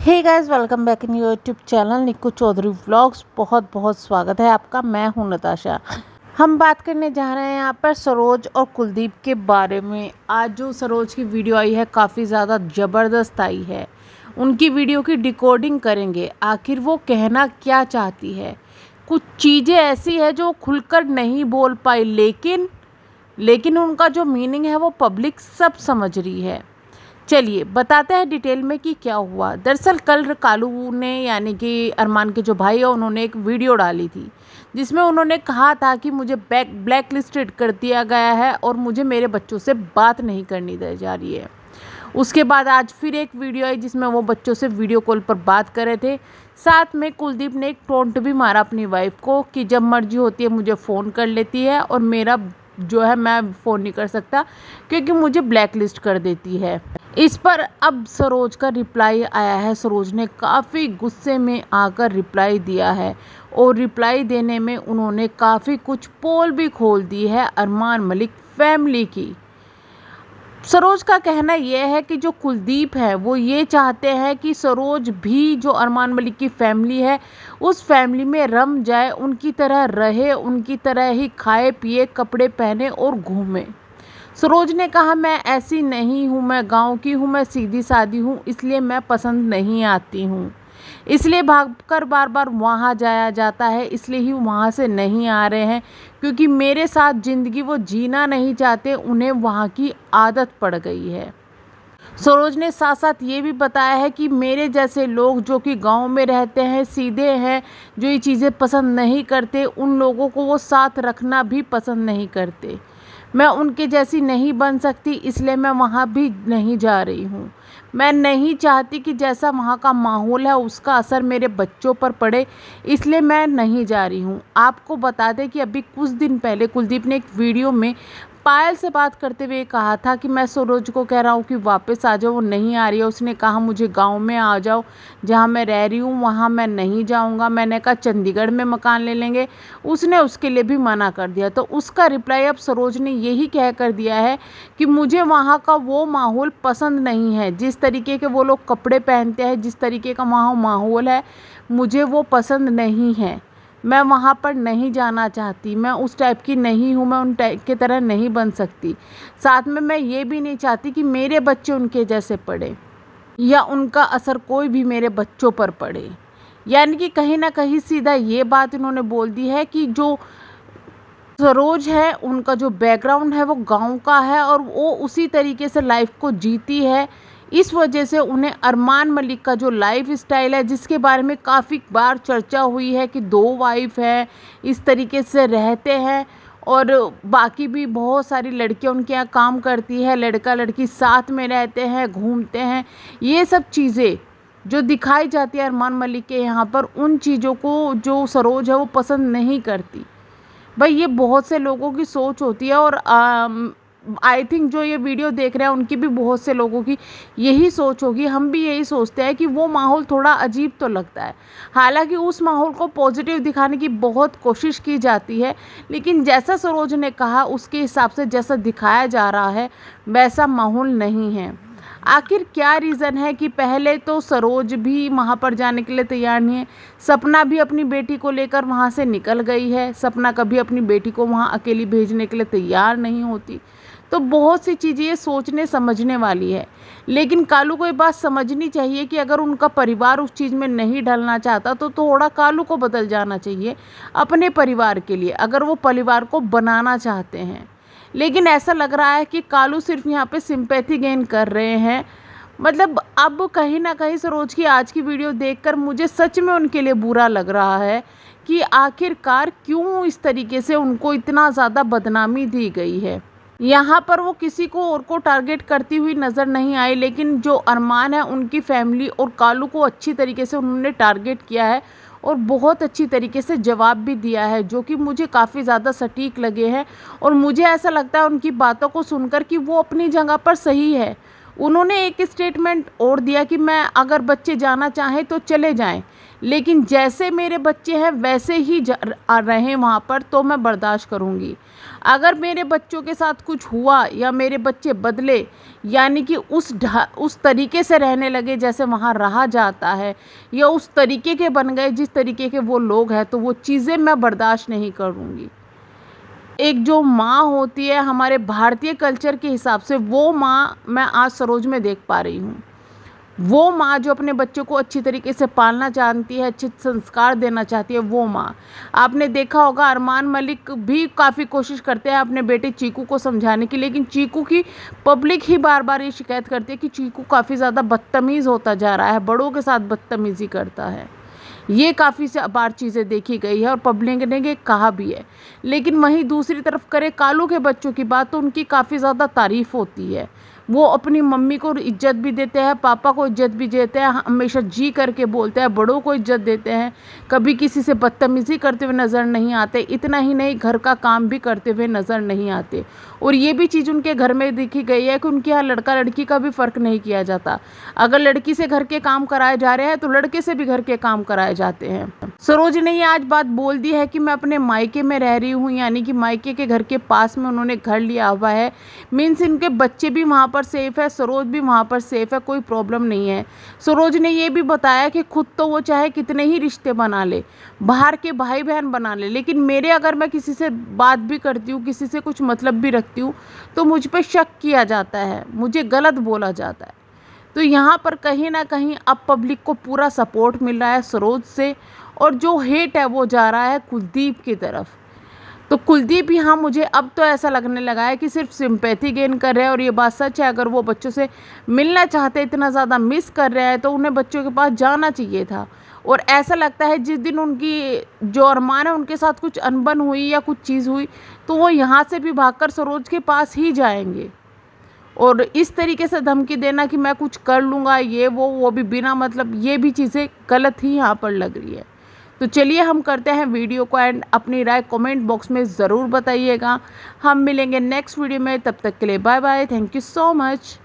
Hey guys, welcome back in YouTube channel Nikku Chaudhary vlogs. बहुत बहुत स्वागत है आपका। मैं हूं नताशा। हम बात करने जा रहे हैं यहाँ पर सरोज और कुलदीप के बारे में। आज जो सरोज की वीडियो आई है काफ़ी ज़्यादा ज़बरदस्त आई है। उनकी वीडियो की डिकोडिंग करेंगे, आखिर वो कहना क्या चाहती है। कुछ चीज़ें ऐसी है जो खुलकर नहीं बोल पाई, लेकिन उनका जो मीनिंग है वो पब्लिक सब समझ रही है। चलिए बताते हैं डिटेल में कि क्या हुआ। दरअसल कल कालू ने, यानी कि अरमान के जो भाई है, उन्होंने एक वीडियो डाली थी जिसमें उन्होंने कहा था कि मुझे ब्लैक लिस्टेड कर दिया गया है और मुझे मेरे बच्चों से बात नहीं करनी दी जा रही है। उसके बाद आज फिर एक वीडियो आई जिसमें वो बच्चों से वीडियो कॉल पर बात कर रहे थे। साथ में कुलदीप ने एक टोंट भी मारा अपनी वाइफ को कि जब मर्जी होती है मुझे फ़ोन कर लेती है और मेरा जो है मैं फ़ोन नहीं कर सकता क्योंकि मुझे ब्लैक लिस्ट कर देती है। इस पर अब सरोज का रिप्लाई आया है। सरोज ने काफ़ी गुस्से में आकर रिप्लाई दिया है और रिप्लाई देने में उन्होंने काफ़ी कुछ पोल भी खोल दी है अरमान मलिक फैमिली की। सरोज का कहना यह है कि जो कुलदीप है वो ये चाहते हैं कि सरोज भी जो अरमान मलिक की फैमिली है उस फैमिली में रम जाए, उनकी तरह रहे, उनकी तरह ही खाए पिए, कपड़े पहने और घूमे। सरोज ने कहा, मैं ऐसी नहीं हूँ, मैं गांव की हूँ, मैं सीधी सादी हूँ, इसलिए मैं पसंद नहीं आती हूँ, इसलिए भागकर बार बार वहाँ जाया जाता है, इसलिए ही वहाँ से नहीं आ रहे हैं क्योंकि मेरे साथ ज़िंदगी वो जीना नहीं चाहते, उन्हें वहाँ की आदत पड़ गई है। सरोज ने साथ साथ ये भी बताया है कि मेरे जैसे लोग जो कि गांव में रहते हैं, सीधे हैं, जो ये चीज़ें पसंद नहीं करते, उन लोगों को वो साथ रखना भी पसंद नहीं करते। मैं उनके जैसी नहीं बन सकती, इसलिए मैं वहाँ भी नहीं जा रही हूँ। मैं नहीं चाहती कि जैसा वहाँ का माहौल है उसका असर मेरे बच्चों पर पड़े, इसलिए मैं नहीं जा रही हूँ। आपको बता दें कि अभी कुछ दिन पहले कुलदीप ने एक वीडियो में पायल से बात करते हुए कहा था कि मैं सरोज को कह रहा हूँ कि वापस आ जाओ, वो नहीं आ रही है। उसने कहा मुझे गांव में आ जाओ, जहाँ मैं रह रही हूँ वहाँ मैं नहीं जाऊँगा। मैंने कहा चंडीगढ़ में मकान ले लेंगे, उसने उसके लिए भी मना कर दिया। तो उसका रिप्लाई अब सरोज ने यही कह कर दिया है कि मुझे वहाँ का वो माहौल पसंद नहीं है, जिस तरीके के वो लोग कपड़े पहनते हैं, जिस तरीके का वहाँ माहौल है, मुझे वो पसंद नहीं है। मैं वहाँ पर नहीं जाना चाहती, मैं उस टाइप की नहीं हूँ, मैं उन टाइप की तरह नहीं बन सकती। साथ में मैं ये भी नहीं चाहती कि मेरे बच्चे उनके जैसे पढ़े या उनका असर कोई भी मेरे बच्चों पर पड़े। यानी कि कहीं ना कहीं सीधा ये बात इन्होंने बोल दी है कि जो सरोज है उनका जो बैकग्राउंड है वो गांव का है और वो उसी तरीके से लाइफ को जीती है। इस वजह से उन्हें अरमान मलिक का जो लाइफ स्टाइल है, जिसके बारे में काफ़ी बार चर्चा हुई है कि 2 वाइफ है, इस तरीके से रहते हैं और बाकी भी बहुत सारी लड़कियां उनके यहाँ काम करती है, लड़का लड़की साथ में रहते हैं, घूमते हैं, ये सब चीज़ें जो दिखाई जाती है अरमान मलिक के यहाँ पर, उन चीज़ों को जो सरोज है वो पसंद नहीं करती। भाई ये बहुत से लोगों की सोच होती है और आई थिंक जो ये वीडियो देख रहे हैं उनकी भी बहुत से लोगों की यही सोच होगी। हम भी यही सोचते हैं कि वो माहौल थोड़ा अजीब तो लगता है। हालांकि उस माहौल को पॉजिटिव दिखाने की बहुत कोशिश की जाती है, लेकिन जैसा सरोज ने कहा उसके हिसाब से जैसा दिखाया जा रहा है वैसा माहौल नहीं है। आखिर क्या रीज़न है कि पहले तो सरोज भी वहाँ पर जाने के लिए तैयार नहीं है, सपना भी अपनी बेटी को लेकर वहाँ से निकल गई है, सपना कभी अपनी बेटी को वहाँ अकेली भेजने के लिए तैयार नहीं होती। तो बहुत सी चीज़ें ये सोचने समझने वाली है, लेकिन कालू को ये बात समझनी चाहिए कि अगर उनका परिवार उस चीज़ में नहीं ढलना चाहता तो थोड़ा कालू को बदल जाना चाहिए अपने परिवार के लिए, अगर वो परिवार को बनाना चाहते हैं। लेकिन ऐसा लग रहा है कि कालू सिर्फ यहाँ पे सिंपैथी गेन कर रहे हैं। मतलब अब कहीं ना कहीं सरोज की आज की वीडियो देखकर मुझे सच में उनके लिए बुरा लग रहा है कि आखिरकार क्यों इस तरीके से उनको इतना ज़्यादा बदनामी दी गई है। यहाँ पर वो किसी को और को टारगेट करती हुई नज़र नहीं आई, लेकिन जो अरमान है उनकी फैमिली और कालू को अच्छी तरीके से उन्होंने टारगेट किया है और बहुत अच्छी तरीके से जवाब भी दिया है, जो कि मुझे काफ़ी ज़्यादा सटीक लगे हैं। और मुझे ऐसा लगता है उनकी बातों को सुनकर कि वो अपनी जगह पर सही है, उन्होंने एक स्टेटमेंट और दिया कि मैं अगर बच्चे जाना चाहें तो चले जाएं, लेकिन जैसे मेरे बच्चे हैं वैसे ही रहें वहाँ पर, तो मैं बर्दाश्त करूँगी। अगर मेरे बच्चों के साथ कुछ हुआ या मेरे बच्चे बदले, यानी कि उस तरीके से रहने लगे जैसे वहाँ रहा जाता है, या उस तरीके के बन गए जिस तरीके के वो लोग हैं, तो वो चीज़ें मैं बर्दाश्त नहीं करूँगी। एक जो माँ होती है हमारे भारतीय कल्चर के हिसाब से, वो माँ मैं आज सरोज में देख पा रही हूँ। वो माँ जो अपने बच्चों को अच्छी तरीके से पालना चाहती है, अच्छे संस्कार देना चाहती है, वो माँ। आपने देखा होगा अरमान मलिक भी काफ़ी कोशिश करते हैं अपने बेटे चीकू को समझाने की, लेकिन चीकू की पब्लिक ही बार बार ये शिकायत करती है कि चीकू काफ़ी ज़्यादा बदतमीज़ होता जा रहा है, बड़ों के साथ बदतमीज़ी करता है। ये काफ़ी से बार चीज़ें देखी गई है और पब्लिक ने ये कहा भी है। लेकिन वहीं दूसरी तरफ करें कालू के बच्चों की बात, तो उनकी काफ़ी ज़्यादा तारीफ़ होती है। वो अपनी मम्मी को इज्जत भी देते हैं, पापा को इज्जत भी देते हैं, हमेशा जी करके बोलते हैं, बड़ों को इज्जत देते हैं, कभी किसी से बदतमीज़ी करते हुए नज़र नहीं आते। इतना ही नहीं, घर का काम भी करते हुए नज़र नहीं आते। और ये भी चीज़ उनके घर में देखी गई है कि उनके यहाँ लड़का लड़की का भी फ़र्क नहीं किया जाता। अगर लड़की से घर के काम कराए जा रहे हैं तो लड़के से भी घर के काम कराए जाते हैं। सरोज ने ये आज बात बोल दी है कि मैं अपने मायके में रह रही हूँ, यानी कि मायके के घर के पास में उन्होंने घर लिया हुआ है। मीन्स इनके बच्चे भी वहाँ पर सेफ़ है, सरोज भी वहाँ पर सेफ़ है, कोई प्रॉब्लम नहीं है। सरोज ने ये भी बताया कि खुद तो वो चाहे कितने ही रिश्ते बना ले, बाहर के भाई बहन बना ले, लेकिन मेरे अगर मैं किसी से बात भी करती हूँ, किसी से कुछ मतलब भी रखती हूँ, तो मुझ पर शक किया जाता है, मुझे गलत बोला जाता है। तो यहाँ पर कहीं ना कहीं अब पब्लिक को पूरा सपोर्ट मिल रहा है सरोज से, और जो हेट है वो जा रहा है कुलदीप की तरफ। तो कुलदीप यहाँ मुझे अब तो ऐसा लगने लगा है कि सिर्फ सिंपैथी गेन कर रहे हैं, और ये बात सच है। अगर वो बच्चों से मिलना चाहते, इतना ज़्यादा मिस कर रहे हैं, तो उन्हें बच्चों के पास जाना चाहिए था। और ऐसा लगता है जिस दिन उनकी जो अरमान है उनके साथ कुछ अनबन हुई या कुछ चीज़ हुई, तो वो यहाँ से भी भागकर सरोज के पास ही जाएंगे। और इस तरीके से धमकी देना कि मैं कुछ कर लूँगा, ये वो भी बिना मतलब, ये भी चीज़ें गलत ही यहाँ पर लग रही है। तो चलिए हम करते हैं वीडियो को एंड, अपनी राय कमेंट बॉक्स में ज़रूर बताइएगा। हम मिलेंगे नेक्स्ट वीडियो में, तब तक के लिए bye bye, thank you so much.